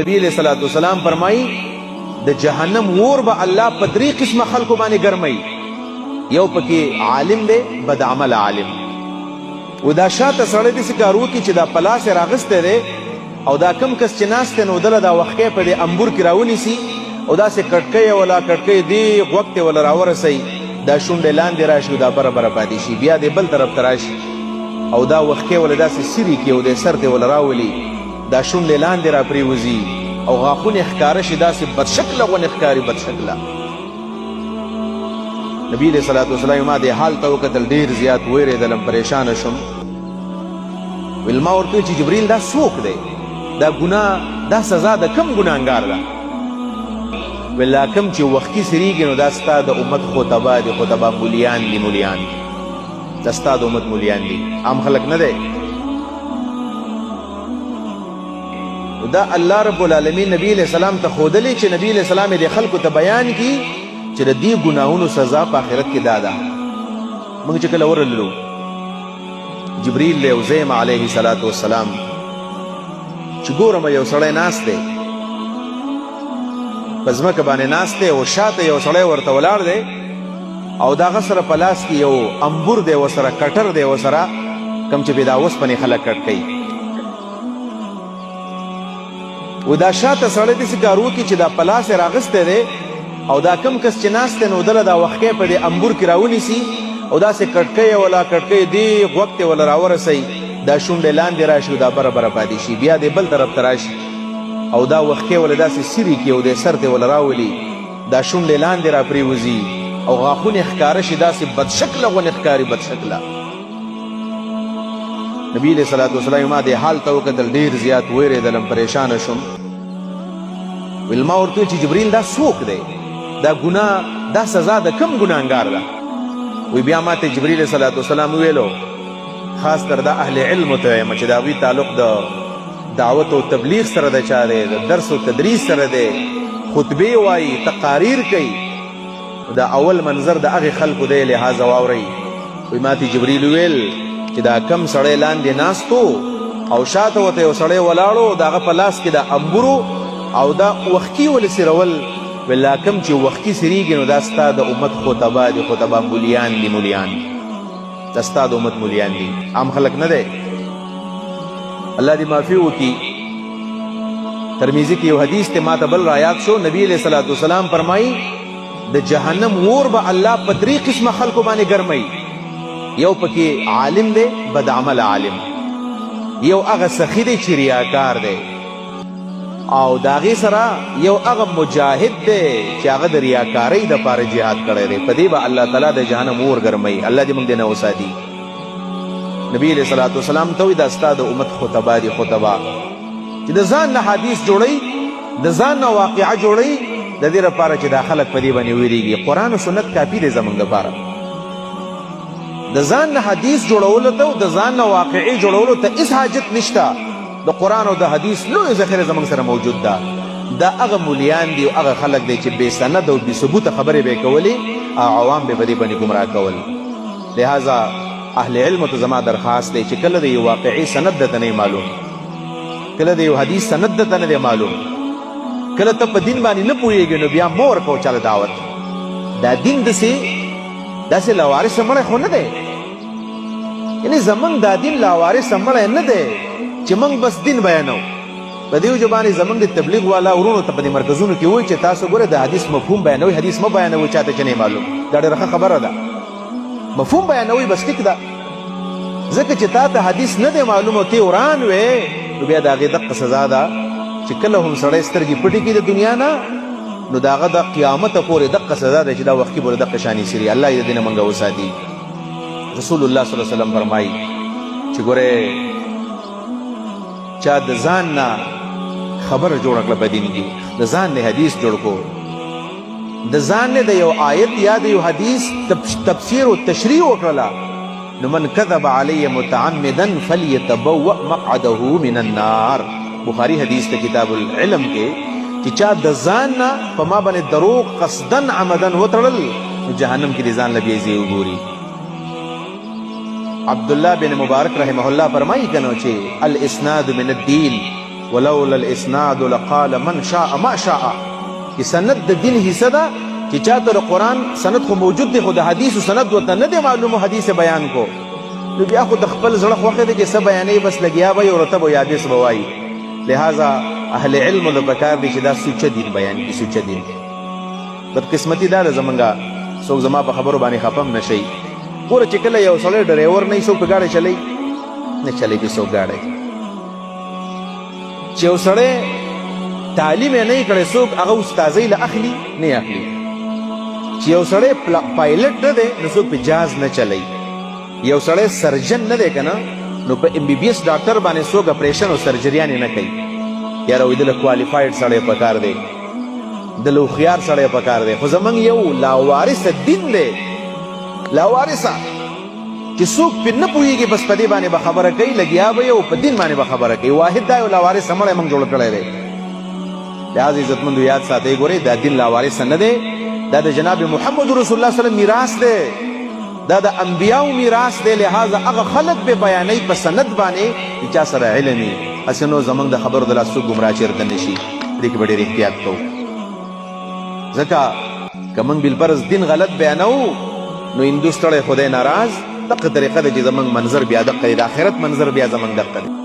نبی علیہ الصلوۃ والسلام فرمائی د جهنم ور به الله په درې قسمه خلکو باندې ګرمي. یو پکې عالم دی، بد عمل عالم، و دا شاته سړی داسې کار وکړي چې دا پلاس یې راغستی دی او دا کم کس چې ناست دی نو دله دا وښکی په دې امبور کې راونیسي او داسې کټکۍ ولا کټکۍ دې غوږ ته ولا راورسوي، دا شونډې لاندې راشي او دا بره بره پاتې شي، بیا دې بل طرف ته راشي او دا وښکی ولا داسې سیري کړي او دې سر ته ولا راولي، دا شونډې لاندې را پرېوځي او غاښونه ښکاره شي، داسې بدشکله غونې ښکاري، بدشکله. نبي علیه صلات وسلام ما دې حال ته وکتل، ډېر زیات ویرېدلم، پریشانه شوم. ویل ما ورته چې جبریل دا څوک دی؟ دا ګناه، دا سزا د کم ګناهګار ده؟ ویل دا کم چې وختي سریږي نو دا ستا د امت خطبه دي، خطبه مولیان دي، مولیان دا ستا د امت مولیان دي، عام خلک نه دی. دا الله رب العالمین نبی علیہ السلام ته ښودلی چې نبی علیہ السلام د خلکو ته بیان کی چې د دې ګناهونو سزا په آخرت کې دا ده. موږ چې کله ورغلو جبریل له عزیم علیه الصلاۃ والسلام چې ګورم یو سړی ناست دی په ځمکه باندې ناست دی او شاته یو سړی ورته ولاړ دی او د هغه سره په لاس کې یو امبور دی ورسره کټر دی ورسره کوم چې بې دا اوسپنې خلک کټ کوي. و دا شاته سړی داسې کار وکړي چې دا پلاس یې راغستی دی او دا کم کس چې ناست دی نو دله دا وښکی په دې امبور کې راونیسي او داسې کټکۍ ولا کټکۍ دې غوږ ته ولا راورسوي، دا شونډې لاندې راشي او دا بره بره پاتې شي، بیا دې بل طرف ته راشي او دا وښکی ولا داسې سیري کړي او دې سر ته ولا راولي، دا شونډې لاندې را پرېوځي او غاښونه ښکاره شي، داسې بدشکله غونې ښکاري، بدشکله. نبی علیہ الصلوۃ والسلام ما دې حال ته وکتل، ډېر زیات ویرېدلم، پریشانه شوم. ویل ما ورته چې جبریل دا څوک دی؟ دا ګناه، دا سزا د کم ګناهګار ده؟ وی بیا ما ته جبریل علیہ الصلوۃ والسلام ویلو خاص کر دا اهل علم ته وایم چې د هغوی تعلق د دعوت او تبلیغ سره د چا دی، د درس او تدریس سره دی، خطبې وایي، تقاریر کوي، دا اول منظر د هغې خلکو دی، لحاظه واورئ. وی ما ته جبریل ویل چې دا کم سړی لاندې ناستو او شاته ورته یو سړی ولاړو، د هغه په لاس کې د امبورو او دا وښکي ولې سیرول، ویل دا کم چې وښکي سیریږي نو دا ستا د امت خطبه دي، خطبه مولیان دي، مولیان دا ستا د امت مولیان دي، عام خلک نه دی. الله دې معافي وکړي. ترمذي کې یو حدیث ته ما ته بل رایات شو، نبی علیہ الصلوۃ والسلام فرمایي د جهنم اور به الله په درې قسمه خلکو باندې ګرموي. یو پکې عالم دی، بد عمل عالم، یو هغه سخي دی چې ریاکار دی، او د هغې سره یو هغه مجاهد دی چې هغه د ریاکارۍ دپاره جهاد کړی دی. په دې به الله تعالی د جهنم اور ګرموي. الله دې موږ دې نه وساتي. نبی علیہ الصلوۃ والسلام ته وایي دا ستا د امت خطبه دي، خطبه چې د ځان نه حدیث جوړوي، د ځان نه واقعه جوړوي، د دې لپاره چې دا خلک په دې باندې ویریږي. قرآن او سنت کافي دی زموږ دپاره. د ځان نه حدیث جوړولو ته او د ځان نه واقعي جوړولو ته هېڅ حاجت نشته. د قرآن او د حدیث لوی ذخیره زموږ سره موجود ده. دا هغه مولیان دي او هغه خلک دی چې بې سند او بې ثبوته خبرې به یې کولې او عوام به په دې باندې ګمراه کول. لہذا اهل علمو ته زما درخواست دی چې کله د یو واقعي سند درته نه معلوم، کله د یو حدیث سند درته نه دی معلوم، کله ته په دین باندې نه پوهېږې نو بیا مه ورکوه چاله دعوت. دا دین داسې لاوارثه مړی خو نه دی، یعنې زموږ دا دین لاوارثه مړی نه دی چې موږ بس دین بیانو. په دې وجه باندې زموږ د تبلیغ والا ورونو ته په دې مرکزونو کې وایي چې تاسو ګوره د حدیث مفهوم بیانوئ، حدیث مه بیانوئ چاته چې نه معلوم. دا ډېره ښه خبره ده. مفهوم بیانوئ بس ټیک ده، ځکه چې تا ته حدیث نه دی معلوم او ته وران وې نو بیا د هغې دقه سزا ده چې کله هم سړی سترګې پټې کړي د دنیا نه نو د هغه د قیامته پورې دقه سزا ده چې دا وختي پورې دقه شانې سري. الله یې د دې نه موږ وساتي. رسول الله صلی الله علیه وسلم فرمایي چې ګورې چا د ځان نه خبره جوړه کړه په دین کې، د ځان نه حدیث جوړ کو، د ځان نه د یو آیت یا د یو حدیث تفسیر او تشریح وکړله نو من کذب علی متعمدا فلیتبوأ مقعده من النار. بخاری حدیث ته کتاب العلم کې چې چا د ځان نه په ما باندې دروغ قصدن عمدن وتړل نو جهنم کې د ځان له بیا ځای وګوري. عبدالله بن مبارک رحمه الله فرمایي کنو چې الاسناد من الدین ولولا الاسناد لقال من شاء ما شاء چې سند د دین حصہ ده چې چاته د قرآن سند خو موجود دی خو د حدیث سند ورته نه دی معلومه حدیث بیان کو نو بیا خو د خپل زړه خوښه دی چې څه بیانوي بس لګیا به یو رتب او یادس به وایي لہذا اهل علم له پکار دی چې دا سوچه دین بیان کړي سوچه دین بدقسمتي دا ده زمونږه څوک زما په خبرو باندې خفم نشي ګوره چې کله یو سړی ډریور نه وي څوک په ګاډی چلی نه چلی پې څوک ګاډی چې یو سړی تعلیم یې نه کړی څوک هغه استاذۍ له اخلي نه اخلي چې یو سړی پایلټ نه دی نو څوک پې جهاز نه چلی یو سړی سرجن نه دی که نه نو په ایم بی بی ایس ډاکټر باندې څوک اپریشن او سرجریانې نه کوي یاره وایي دله کوالفاید سړی پکار دی دله هوښیار سړی پکار دی خو زموږ یو لاوارثه دین دی لاوارثه چې څوک پې نه پوهېږي بس په دې باندې به خبره کوي لګیا به یې او په دین باندې به خبره کوي واحد دا یو لاوارثه مړی موږ جوړ کړی دی لہذا عزتمندو یاد ساتئ ګورئ دا دین لاوارثه نه دی دا د جناب محمد رسول الله وسلم میراث دی دا د انبیاو میراث دی لہذا هغه خلک به بیانوي په سند باندې چې چا سره علم وي هسې نو زموږ د خبرو د لاسه څوک ګمراه چېرته نه شي دې کې به ډېر احتیاط کوو ځکه که موږ بالفرض دین غلط بیانوو نو هندو ستړی خدای ناراض دقه طریقه ده چې زموږ منظر بیا دقه دی د آخرت منظر بیا زموږ دقه دی